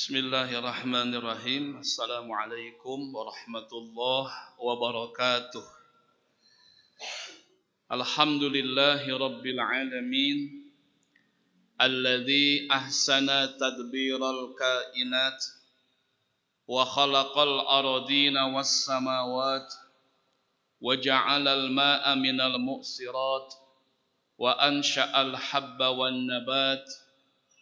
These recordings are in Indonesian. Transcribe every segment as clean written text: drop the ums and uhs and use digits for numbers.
Bismillahirrahmanirrahim. Assalamualaikum warahmatullahi wabarakatuh. Alhamdulillahi rabbil alamin, alladzi ahsana tadbiral kainat wa khalaqal ardina was samawat wa ja'alal ma'a minal mu'sirat wa ansha'al habba wan nabat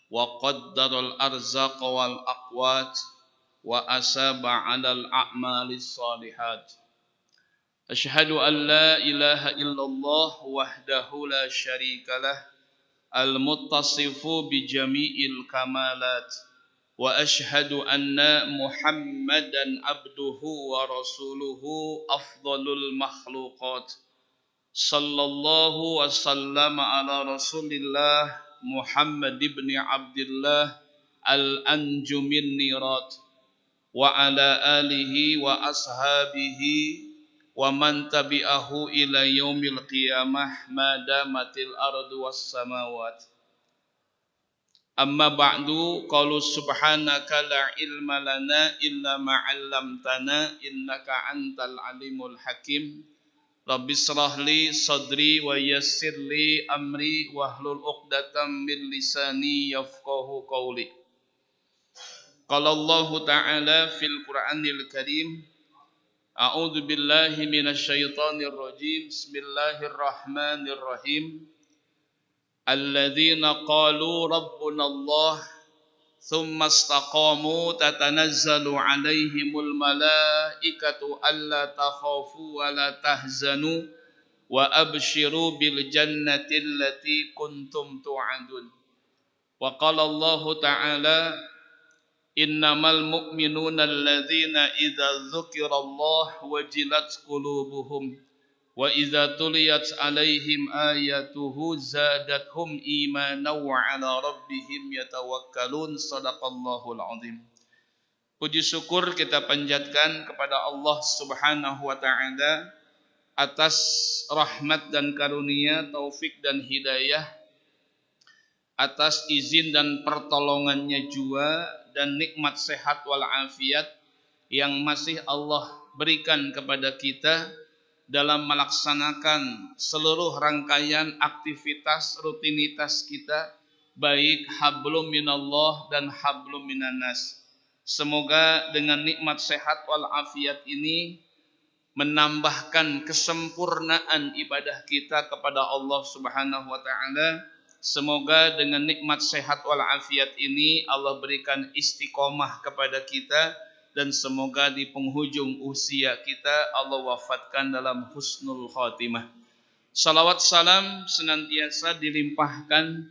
wa qaddaral arzaqa wal aqwat wa asaba 'alal a'malis salihat. Asyhadu an la ilaha illallah wahdahu la syarikalah al-muttasifu bi jami'il kamalat wa asyhadu anna Muhammadan abduhu wa rasuluhu afdalul makhluqat. Sallallahu wa sallama ala Rasulillah Muhammad ibn Abdullah al-anjumin nirat wa ala alihi wa ashabihi wa man tabi'ahu ila yaumil qiyamah ma damatil ardu was samawat. Amma ba'du, qalu subhanaka la ilma lana illa ma 'allamtana innaka antal alimul hakim. Rabbi shrah li sadri wa yassir li amri wahlul 'uqdatam min lisani yafqahu qawli. Qala Allah Ta'ala fil Qur'anil Karim, a'udzu billahi minasy syaithanir rajim. Bismillahirrahmanirrahim. Alladzina qalu rabbunallah thumma istaqamu tatanazzalu 'alaihimul malaikatu alla takhafu wa la tahzanu wa abshiru bil jannati allati kuntum tu'adun. Wa qala Allah ta'ala, innamal mu'minuna alladzina idza dzukirallahu wajilat qulubuhum wa idza tuliyat 'alaihim ayatuhu zadatuhum imanan wa 'ala rabbihim yatawakkalun. Shadaqallahul azim. Puji syukur kita panjatkan kepada Allah Subhanahu wa taala atas rahmat dan karunia, taufik dan hidayah, atas izin dan pertolongannya jua dan nikmat sehat wal afiat yang masih Allah berikan kepada kita dalam melaksanakan seluruh rangkaian aktivitas rutinitas kita, baik hablum minallah dan hablum minannas. Semoga dengan nikmat sehat wal afiat ini menambahkan kesempurnaan ibadah kita kepada Allah Subhanahu wa taala. Semoga dengan nikmat sehat wal afiat ini Allah berikan istiqomah kepada kita, dan semoga di penghujung usia kita Allah wafatkan dalam husnul khatimah. Salawat salam senantiasa dilimpahkan,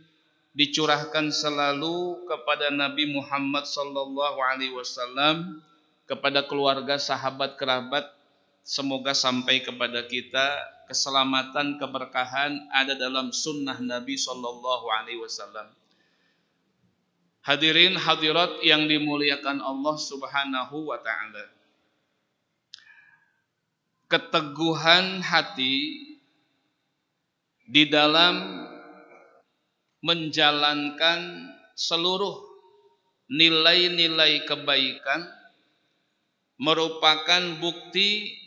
dicurahkan selalu kepada Nabi Muhammad sallallahu alaihi wasallam, kepada keluarga, sahabat, kerabat. Semoga sampai kepada kita keselamatan, keberkahan ada dalam sunnah Nabi sallallahu alaihi wasallam. Hadirin hadirat yang dimuliakan Allah Subhanahu wa taala. Keteguhan hati di dalam menjalankan seluruh nilai-nilai kebaikan merupakan bukti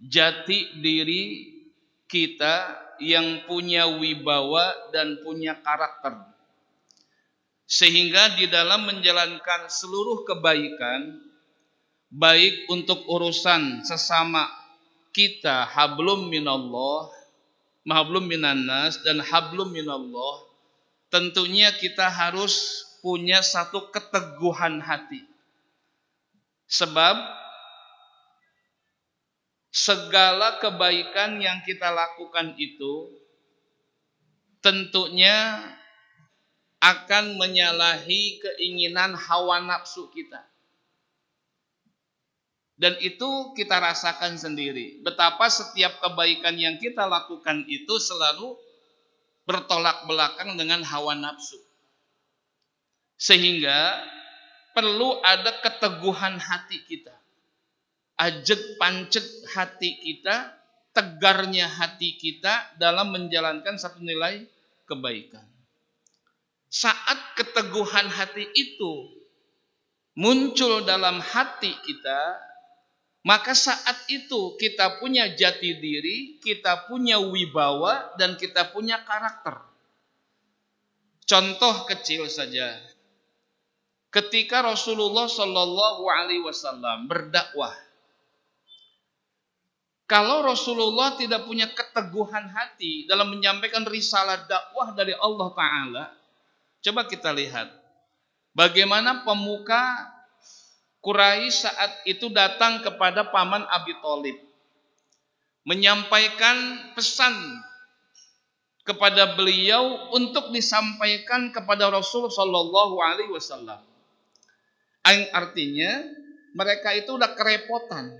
jati diri kita yang punya wibawa dan punya karakter. Sehingga di dalam menjalankan seluruh kebaikan, baik untuk urusan sesama kita, hablum minallah, hablum minannas, dan hablum minallah, tentunya kita harus punya satu keteguhan hati. Sebab segala kebaikan yang kita lakukan itu tentunya akan menyalahi keinginan hawa nafsu kita. Dan itu kita rasakan sendiri. Betapa setiap kebaikan yang kita lakukan itu selalu bertolak belakang dengan hawa nafsu. Sehingga perlu ada keteguhan hati kita. Ajeg pancet hati kita, tegarnya hati kita dalam menjalankan satu nilai kebaikan. Saat keteguhan hati itu muncul dalam hati kita, maka saat itu kita punya jati diri, kita punya wibawa, dan kita punya karakter. Contoh kecil saja. Ketika Rasulullah Shallallahu Alaihi Wasallam berdakwah, kalau Rasulullah tidak punya keteguhan hati dalam menyampaikan risalah dakwah dari Allah Ta'ala, coba kita lihat bagaimana pemuka Quraisy saat itu datang kepada paman Abi Thalib, menyampaikan pesan kepada beliau untuk disampaikan kepada Rasul Shallallahu Alaihi Wasallam. Artinya mereka itu udah kerepotan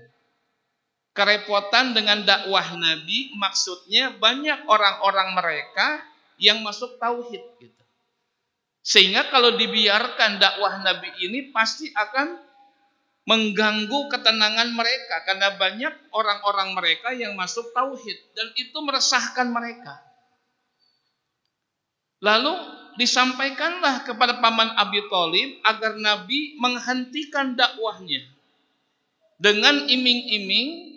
dengan dakwah Nabi, maksudnya banyak orang-orang mereka yang masuk tauhid gitu. Sehingga kalau dibiarkan dakwah Nabi ini pasti akan mengganggu ketenangan mereka, karena banyak orang-orang mereka yang masuk tauhid dan itu meresahkan mereka. Lalu disampaikanlah kepada paman Abi Thalib agar Nabi menghentikan dakwahnya dengan iming-iming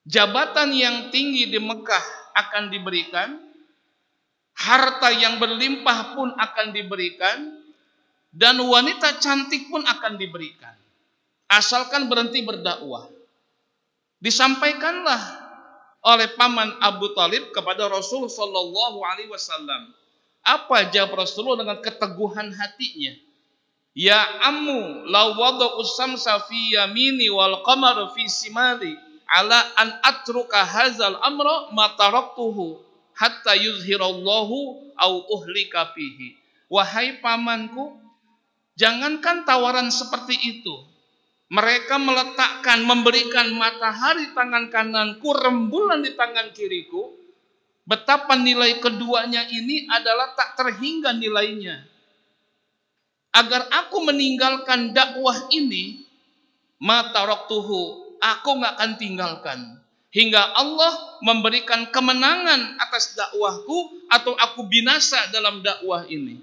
jabatan yang tinggi di Mekah akan diberikan, harta yang berlimpah pun akan diberikan, dan wanita cantik pun akan diberikan, asalkan berhenti berdakwah. Disampaikanlah oleh paman Abu Thalib kepada Rasul Shallallahu Alaihi Wasallam. Apa jawab Rasulullah dengan keteguhan hatinya? Ya ammu, law wada'u samsa fi yamini wal qamar fi simali ala an atruka hadzal amra ma taraktuhu hatta yuzhirallahu au uhlika fihi. Wahai pamanku, jangankan tawaran seperti itu. Mereka meletakkan, memberikan matahari tangan kananku, rembulan di tangan kiriku. Betapa nilai keduanya ini adalah tak terhingga nilainya. Agar aku meninggalkan dakwah ini, mataraktuhu, aku nggak akan tinggalkan. Hingga Allah memberikan kemenangan atas dakwahku atau aku binasa dalam dakwah ini.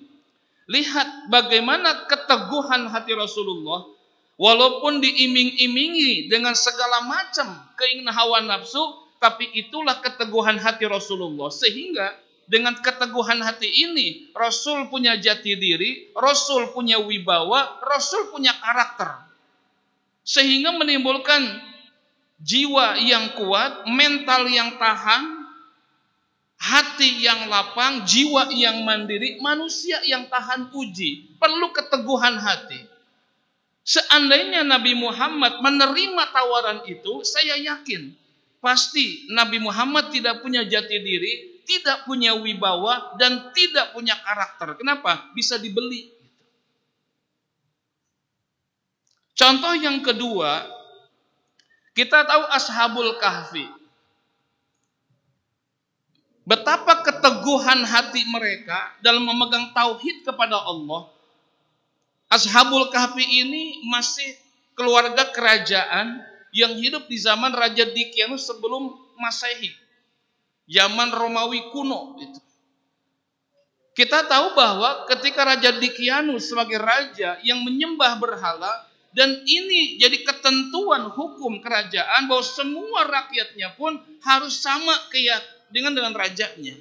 Lihat bagaimana keteguhan hati Rasulullah. Walaupun diiming-imingi dengan segala macam keinginan hawa nafsu, tapi itulah keteguhan hati Rasulullah. Sehingga dengan keteguhan hati ini, Rasul punya jati diri, Rasul punya wibawa, Rasul punya karakter. Sehingga menimbulkan jiwa yang kuat, mental yang tahan, hati yang lapang, jiwa yang mandiri, manusia yang tahan uji. Perlu keteguhan hati. Seandainya Nabi Muhammad menerima tawaran itu, saya yakin pasti Nabi Muhammad tidak punya jati diri, tidak punya wibawa, dan tidak punya karakter. Kenapa? Bisa dibeli. Contoh yang kedua, kita tahu Ashabul Kahfi. Betapa keteguhan hati mereka dalam memegang tauhid kepada Allah. Ashabul Kahfi ini masih keluarga kerajaan yang hidup di zaman Raja Dicyanus sebelum Masehi. Zaman Romawi kuno itu. Kita tahu bahwa ketika Raja Dicyanus sebagai raja yang menyembah berhala, dan ini jadi ketentuan hukum kerajaan bahwa semua rakyatnya pun harus sama dengan rajanya.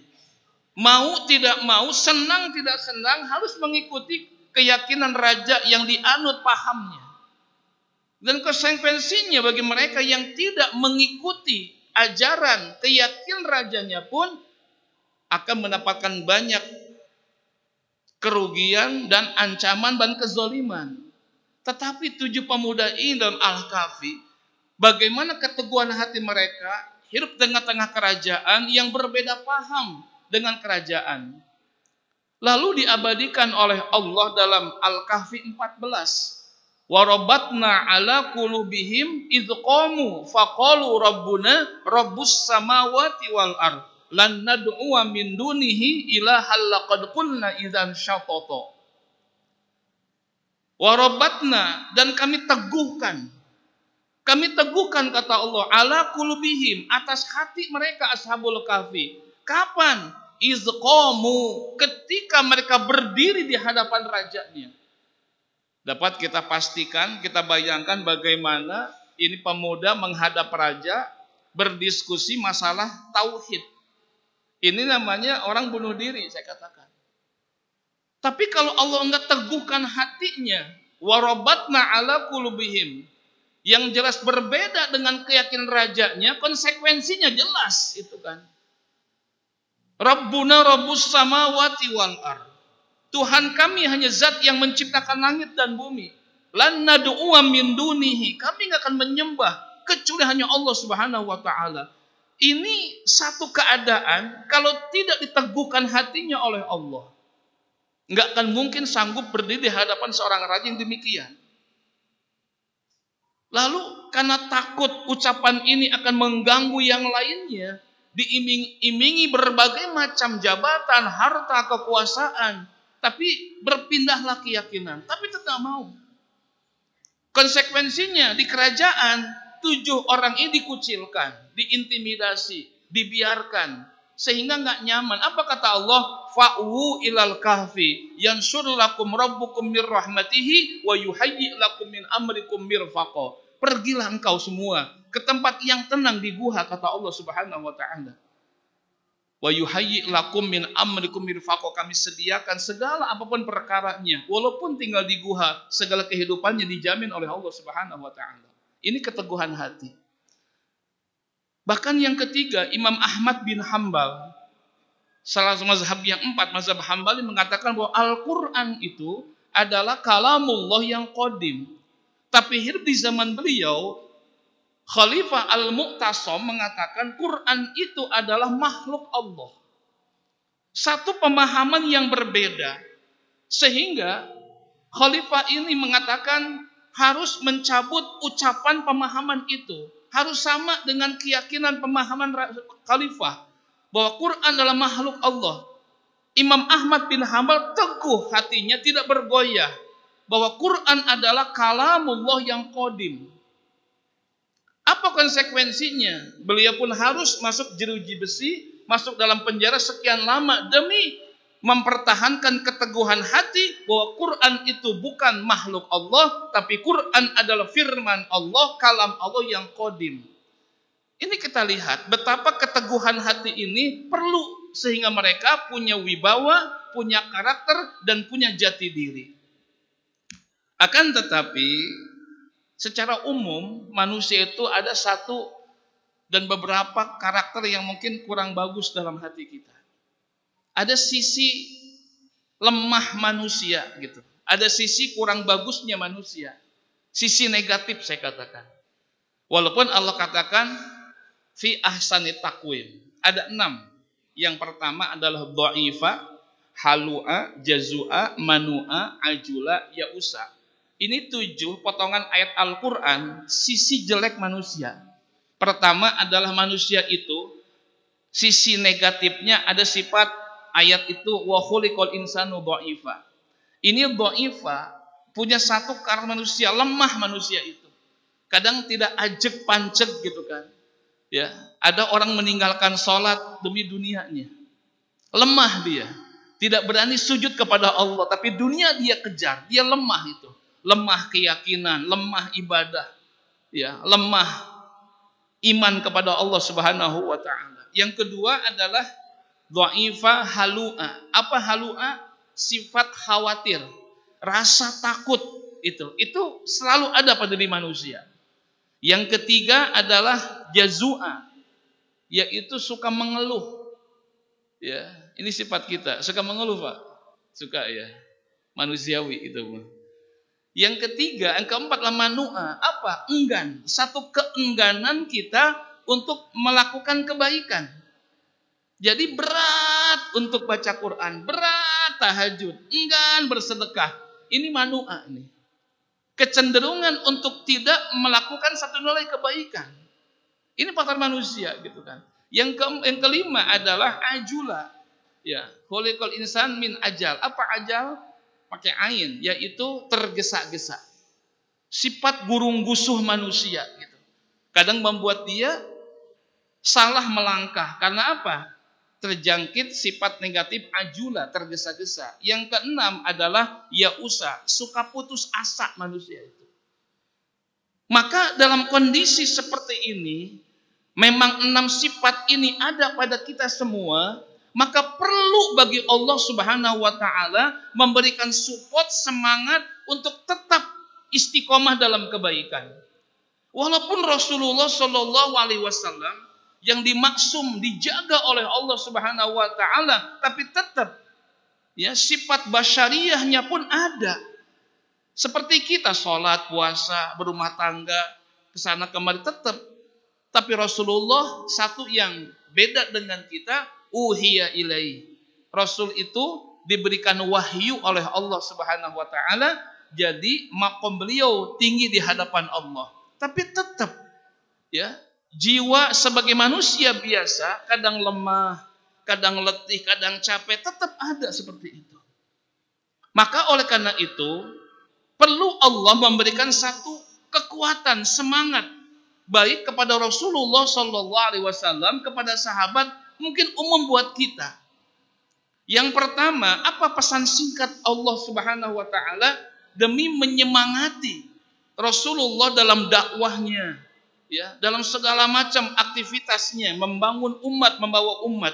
Mau tidak mau, senang tidak senang, harus mengikuti keyakinan raja yang dianut pahamnya. Dan konsekuensinya bagi mereka yang tidak mengikuti ajaran keyakinan rajanya pun akan mendapatkan banyak kerugian dan ancaman dan kezaliman. Tetapi 7 pemuda ini dalam Al-Kahfi, bagaimana keteguhan hati mereka hidup tengah-tengah kerajaan yang berbeda paham dengan kerajaan. Lalu diabadikan oleh Allah dalam Al-Kahfi 14. Warabatna ala qulubihim idh qamu faqalu rabbuna rabbus samawati wal ard lan nad'u min dunihi ilahal laqad qulna idzan syatata. Warabatna, dan kami teguhkan kata Allah ala qulubihim, atas hati mereka Ashabul Kahfi. Kapan? Idh qamu, ketika mereka berdiri di hadapan rajanya. Dapat kita pastikan, kita bayangkan bagaimana ini pemuda menghadap raja berdiskusi masalah tauhid. Ini namanya orang bunuh diri, saya katakan. Tapi kalau Allah enggak teguhkan hatinya, warabatna ala qulubihim, yang jelas berbeda dengan keyakinan rajanya, konsekuensinya jelas itu kan. Rabbuna rabbus samawati wal ard. Tuhan kami hanya zat yang menciptakan langit dan bumi. Lan nad'uwa min dunihi. Kami enggak akan menyembah kecuali hanya Allah Subhanahu wa taala. Ini satu keadaan kalau tidak diteguhkan hatinya oleh Allah, enggak akan mungkin sanggup berdiri di hadapan seorang raja yang demikian. Lalu karena takut ucapan ini akan mengganggu yang lainnya, diiming-imingi berbagai macam jabatan, harta, kekuasaan, tapi berpindahlah keyakinan, tapi tetap mau. Konsekuensinya di kerajaan 7 orang ini dikucilkan, diintimidasi, dibiarkan, sehingga nggak nyaman. Apa kata Allah? Fa'u ilal kahfi yansur lakum rabbukum mir rahmatihi wa yuhayyi lakum min amrikum mirfaqa. Pergilah engkau semua ke tempat yang tenang di guha, kata Allah Subhanahu wa taala. Wa yuhayyi lakum min amrikum mirfaqa. Kami sediakan segala apapun perkaranya, walaupun tinggal di guha, segala kehidupannya dijamin oleh Allah Subhanahu wa taala. Ini keteguhan hati. Bahkan yang ketiga, Imam Ahmad bin Hambal, salah satu mazhab yang 4, mazhab Hambali, mengatakan bahwa Al-Quran itu adalah kalamullah yang qadim. Tapi hidup di zaman beliau, Khalifah Al-Mu'tasom mengatakan Quran itu adalah makhluk Allah. Satu pemahaman yang berbeda. Sehingga Khalifah ini mengatakan harus mencabut ucapan pemahaman itu. Harus sama dengan keyakinan pemahaman Khalifah bahwa Quran adalah makhluk Allah. Imam Ahmad bin Hambal teguh hatinya, tidak bergoyah, bahwa Quran adalah kalamullah yang qadim. Apa konsekuensinya? Beliau pun harus masuk jeruji besi, masuk dalam penjara sekian lama demi mempertahankan keteguhan hati bahwa Quran itu bukan makhluk Allah, tapi Quran adalah firman Allah, kalam Allah yang qadim. Ini kita lihat betapa keteguhan hati ini perlu, sehingga mereka punya wibawa, punya karakter, dan punya jati diri. Akan tetapi secara umum manusia itu ada satu dan beberapa karakter yang mungkin kurang bagus dalam hati kita. Ada sisi lemah manusia gitu. Ada sisi kurang bagusnya manusia. Sisi negatif saya katakan. Walaupun Allah katakan fi ahsani taqwim. Ada 6. Yang pertama adalah dha'ifa, halu'a, jazu'a, manu'a, ajula, ya'usa. Ini 7 potongan ayat Al-Quran sisi jelek manusia. Pertama adalah manusia itu sisi negatifnya ada sifat ayat itu wa khuliqal insanu dha'ifa. Ini dha'ifa punya satu karakter manusia, lemah manusia itu. Kadang tidak ajeg panceg gitu kan. Ya, ada orang meninggalkan sholat demi dunianya. Lemah dia. Tidak berani sujud kepada Allah, tapi dunia dia kejar. Dia lemah itu. Lemah keyakinan, lemah ibadah. Ya, lemah iman kepada Allah Subhanahu wa taala. Yang kedua adalah dha'ifa halu'a. Apa halu'a? Sifat khawatir, rasa takut itu selalu ada pada diri manusia. Yang ketiga adalah jazu'a, yaitu suka mengeluh. Ya, ini sifat kita, suka mengeluh, Pak. Suka ya. Manusiawi itu. Yang ketiga, yang keempat adalah manu'a. Apa? Enggan. Satu keengganan kita untuk melakukan kebaikan. Jadi berat untuk baca Quran, berat tahajud, enggan bersedekah. Ini manu'a nih. Kecenderungan untuk tidak melakukan satu nilai kebaikan. Ini faktor manusia gitu kan. Yang kelima adalah ajula. Ya, khuliqal insan min ajal. Apa ajal? Pakai ain, yaitu tergesa-gesa. Sifat gurung gusuh manusia gitu. Kadang membuat dia salah melangkah. Karena apa? terjangkit sifat negatif ajula, tergesa-gesa. Yang keenam adalah ya'usa, suka putus asa manusia itu. Maka dalam kondisi seperti ini, memang 6 sifat ini ada pada kita semua, maka perlu bagi Allah Subhanahu wa taala memberikan support, semangat untuk tetap istiqomah dalam kebaikan. Walaupun Rasulullah Shallallahu alaihi wasallam yang dimaksum, dijaga oleh Allah Subhanahu wa taala, tapi tetap ya sifat basyariahnya pun ada. Seperti kita sholat, puasa, berumah tangga, kesana kemari tetap. Tapi Rasulullah satu yang beda dengan kita, uhiya ilaihi. Rasul itu diberikan wahyu oleh Allah Subhanahu wa taala, jadi makom beliau tinggi di hadapan Allah. Tapi tetap ya, jiwa sebagai manusia biasa, kadang lemah, kadang letih, kadang capek, tetap ada seperti itu. Maka oleh karena itu, perlu Allah memberikan satu kekuatan, semangat, baik kepada Rasulullah Sallallahu Alaihi Wasallam, kepada sahabat, mungkin umum buat kita. Yang pertama, apa pesan singkat Allah Subhanahu Wa Taala demi menyemangati Rasulullah dalam dakwahnya, ya, dalam segala macam aktivitasnya, membangun umat, membawa umat,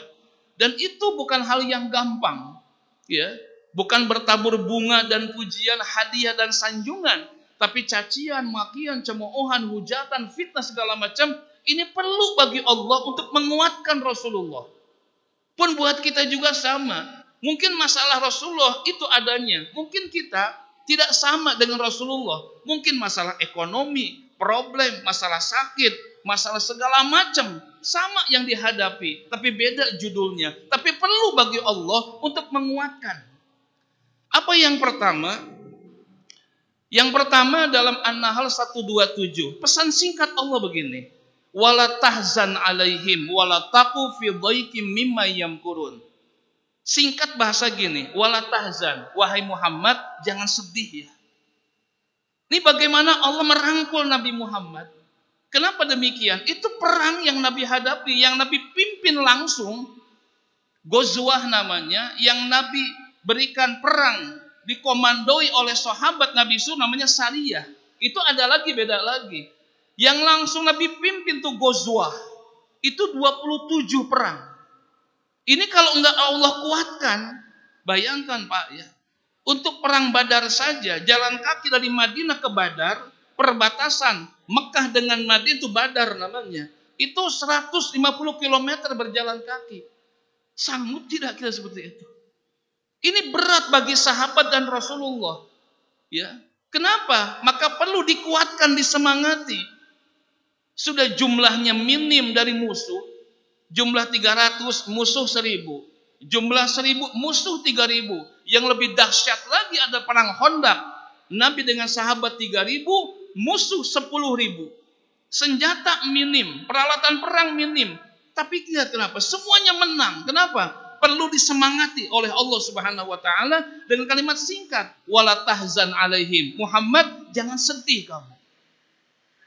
dan itu bukan hal yang gampang, ya, bukan bertabur bunga dan pujian, hadiah dan sanjungan, tapi cacian, makian, cemoohan, hujatan, fitnah segala macam. Ini perlu bagi Allah untuk menguatkan Rasulullah. Pun buat kita juga sama. Mungkin masalah Rasulullah itu adanya, mungkin kita tidak sama dengan Rasulullah. Mungkin masalah ekonomi, problem, masalah sakit, masalah segala macam sama yang dihadapi, tapi beda judulnya. Tapi perlu bagi Allah untuk menguatkan. Apa yang pertama? Yang pertama dalam An-Nahl 127, pesan singkat Allah begini: wala tahzan alaihim wala taqu fi dhaiqim mimma yamkurun. Singkat bahasa gini, wala tahzan, wahai Muhammad, jangan sedih ya. Ini bagaimana Allah merangkul Nabi Muhammad. Kenapa demikian? Itu perang yang Nabi hadapi, yang Nabi pimpin langsung. Ghazwah namanya, yang Nabi berikan perang, dikomandoi oleh sahabat Nabi Su, namanya Sariyah. Itu ada lagi, beda lagi. Yang langsung Nabi pimpin tuh Ghazwah. Itu 27 perang. Ini kalau enggak Allah kuatkan, bayangkan Pak ya. Untuk perang Badar saja, jalan kaki dari Madinah ke Badar, perbatasan Mekah dengan Madinah itu Badar namanya. Itu 150 km berjalan kaki. Sanggup tidak kita seperti itu? Ini berat bagi sahabat dan Rasulullah. Ya. Kenapa? Maka perlu dikuatkan, disemangati. Sudah jumlahnya minim dari musuh. Jumlah 300, musuh 1000. Jumlah 1000, musuh 3000. Yang lebih dahsyat lagi ada perang Khandaq. Nabi dengan sahabat 3000, musuh 10.000. Senjata minim, peralatan perang minim. Tapi lihat kenapa? Semuanya menang. Kenapa? Perlu disemangati oleh Allah Subhanahu wa taala dengan kalimat singkat, wala tahzan alaihim. Muhammad, jangan sedih kamu.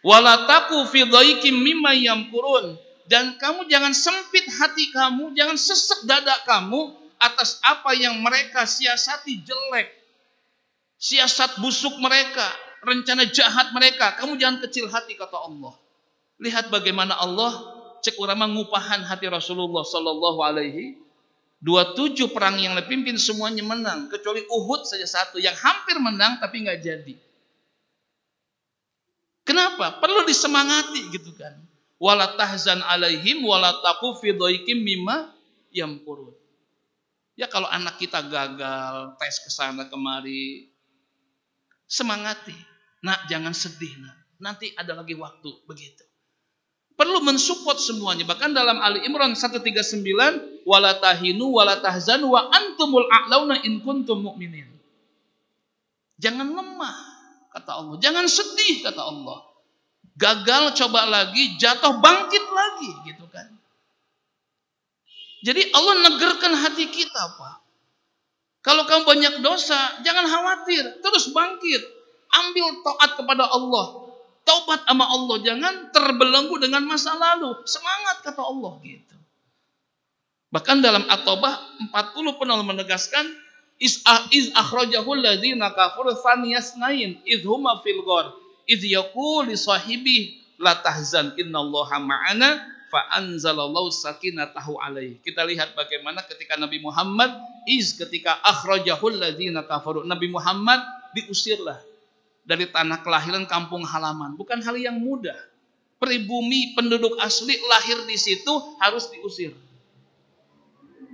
Wala taqu fi dhaiqim mimma yamkurun. Dan kamu jangan sempit hati kamu, jangan sesek dada kamu atas apa yang mereka siasati jelek. Siasat busuk mereka, rencana jahat mereka. Kamu jangan kecil hati, kata Allah. Lihat bagaimana Allah cek urama ngupahan hati Rasulullah sallallahu alaihi 27 perang yang dipimpin semuanya menang, kecuali Uhud saja satu yang hampir menang tapi nggak jadi. Kenapa? Perlu disemangati gitu kan. Wala tahzan alaihim wala taqu fi dhaiqim mimma yamkurun. Ya kalau anak kita gagal, tes kesana kemari, semangati. Nak, jangan sedih, nak. Nanti ada lagi waktu, begitu. Perlu mensupport semuanya. Bahkan dalam Ali Imran 139, wala tahinu wala tahzanu wa antumul a'launa in kuntum mu'minin. Jangan lemah, kata Allah. Jangan sedih, kata Allah. Gagal, coba lagi, jatuh, bangkit lagi, gitu kan. Jadi Allah negerkan hati kita, Pak. Kalau kamu banyak dosa, jangan khawatir, terus bangkit. Ambil taat kepada Allah. Taubat sama Allah, jangan terbelenggu dengan masa lalu. Semangat, kata Allah, gitu. Bahkan dalam At-Taubah 40 pun Allah menegaskan iz akhrajahul ladzina kafaru tsaniyasnain iz huma fil ghar iz yaqulu li sahibi la tahzan innallaha ma'ana fa anzalallahu sakinatahu alaihi. Kita lihat bagaimana ketika Nabi Muhammad ketika akhrajahul ladzina kafaru, Nabi Muhammad diusirlah dari tanah kelahiran kampung halaman. Bukan hal yang mudah. Pribumi penduduk asli lahir di situ harus diusir.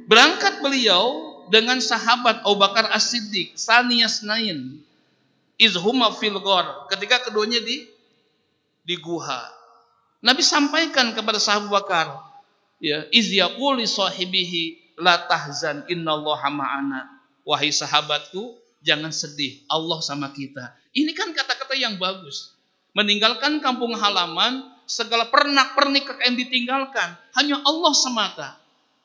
Berangkat beliau dengan sahabat Abu Bakar As-Siddiq, Saniyasnain, izhuma fil ghar, ketika keduanya di guha. Nabi sampaikan kepada sahabat Bakar, ya, iz yaqul li sahibihi la tahzan innallaha ma'ana. Wahai sahabatku, jangan sedih, Allah sama kita. Ini kan kata-kata yang bagus. Meninggalkan kampung halaman, segala pernak-pernik yang ditinggalkan, hanya Allah semata.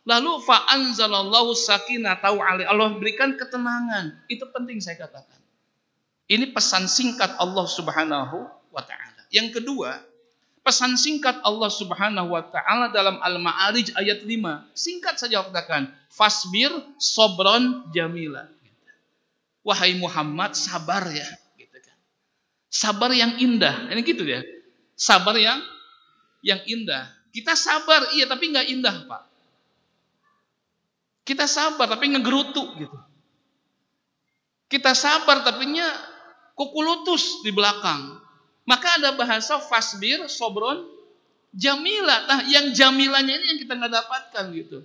Lalu fa anzalallahu sakinatahu alaihi, Allah berikan ketenangan. Itu penting saya katakan. Ini pesan singkat Allah Subhanahu wa taala. Yang kedua, pesan singkat Allah Subhanahu wa taala dalam Al-Ma'arij ayat 5. Singkat saja katakan, fasbir sobron jamila. Wahai Muhammad, sabar ya, gitu kan. Sabar yang indah. Ini gitu ya. Sabar yang indah. Kita sabar, iya, tapi nggak indah, Pak. Kita sabar tapi ngegerutu gitu. Kita sabar tapi kuku lutus di belakang. Maka ada bahasa fasbir, sobron, jamila. Nah, yang jamilanya ini yang kita nggak dapatkan gitu.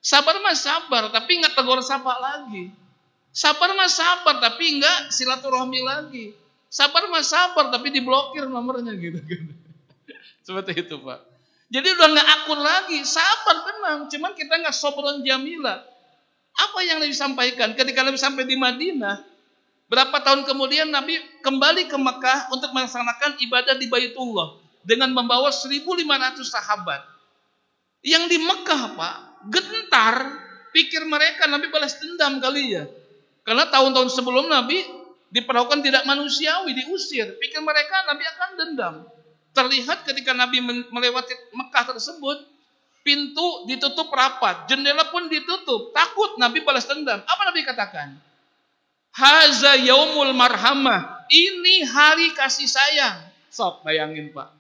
Sabar mah sabar tapi nggak tegur sapa lagi. Sabar mah sabar tapi nggak silaturahmi lagi. Sabar mah sabar tapi diblokir nomornya gitu. Seperti itu, Pak. Jadi udah nggak akur lagi, sabar tenang, cuman kita nggak sobron jamila. Apa yang Nabi sampaikan? Ketika Nabi sampai di Madinah, berapa tahun kemudian Nabi kembali ke Mekah untuk melaksanakan ibadah di Baitullah dengan membawa 1.500 sahabat. Yang di Mekah, Pak, gentar, pikir mereka Nabi balas dendam kali ya. Karena tahun-tahun sebelum Nabi diperlakukan tidak manusiawi, diusir. Pikir mereka Nabi akan dendam. Terlihat ketika Nabi melewati Mekah tersebut, pintu ditutup rapat, jendela pun ditutup. Takut Nabi balas dendam. Apa Nabi katakan? Haza yaumul marhamah. Ini hari kasih sayang. Sob, bayangin Pak.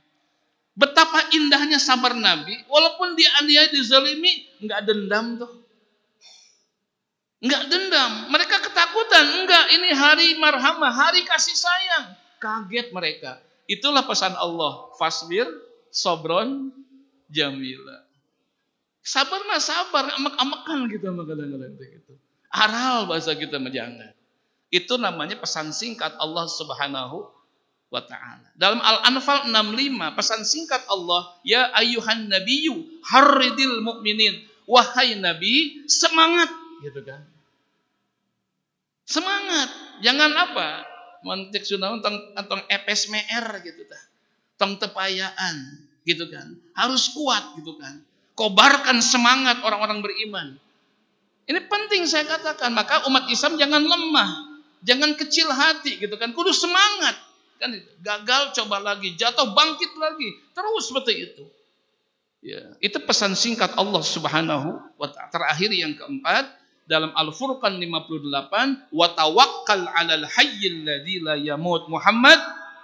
Betapa indahnya sabar Nabi. Walaupun dia aniaya dizalimi, enggak dendam tuh. Enggak dendam. Mereka ketakutan. Enggak, ini hari marhamah, hari kasih sayang. Kaget mereka. Itulah pesan Allah. Fasbir, sobron, jamila. Sabar mah sabar, amek-amekan gitu kadang-kadang gitu. Aral bahasa kita jangan. Itu namanya pesan singkat Allah Subhanahu wa taala. Dalam Al-Anfal 65, pesan singkat Allah, ya ayyuhan nabiyyu harridil mu'minin. Wahai Nabi, semangat gitu kan. Semangat. Jangan apa? Mantik sunaun tong epes mer gitu tah. Tong tepayaan gitu kan. Harus kuat gitu kan. Kobarkan semangat orang-orang beriman. Ini penting saya katakan, maka umat Islam jangan lemah, jangan kecil hati gitu kan. Kudu semangat. Kan gagal coba lagi, jatuh bangkit lagi. Terus seperti itu. Ya, itu pesan singkat Allah Subhanahu wa taala. Terakhir yang keempat, dalam Al-Furqan 58, wa tawakkal 'alal hayyil ladzi la yamut. Muhammad,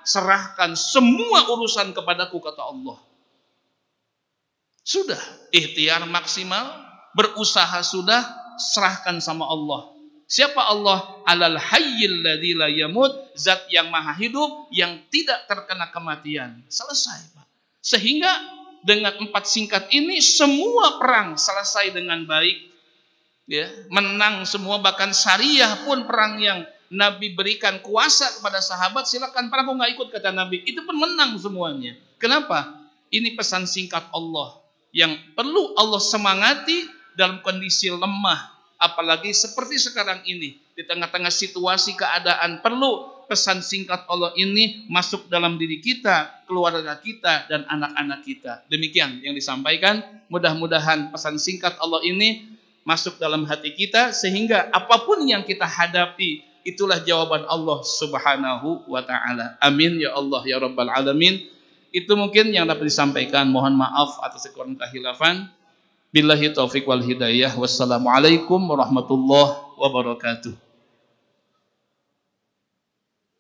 serahkan semua urusan kepadaku, kata Allah. Sudah, ikhtiar maksimal, berusaha sudah, serahkan sama Allah. Siapa Allah? 'Alal hayyil ladzi la yamut, zat yang maha hidup, yang tidak terkena kematian. Selesai, Pak. Sehingga dengan 4 singkat ini semua perang selesai dengan baik. Ya, menang semua, bahkan Syariah pun perang yang Nabi berikan kuasa kepada sahabat, silakan perang, kok nggak ikut kata Nabi, itu pun menang semuanya. Kenapa? Ini pesan singkat Allah yang perlu Allah semangati dalam kondisi lemah, apalagi seperti sekarang ini di tengah-tengah situasi keadaan. Perlu pesan singkat Allah ini masuk dalam diri kita, keluarga kita, dan anak-anak kita. Demikian yang disampaikan. Mudah-mudahan pesan singkat Allah ini masuk dalam hati kita, sehingga apapun yang kita hadapi, itulah jawaban Allah Subhanahu wa ta'ala. Amin ya Allah ya Rabbal Alamin. Itu mungkin yang dapat disampaikan. Mohon maaf atas kekurangan kehilafan. Billahi taufik wal hidayah. Wassalamualaikum warahmatullahi wabarakatuh.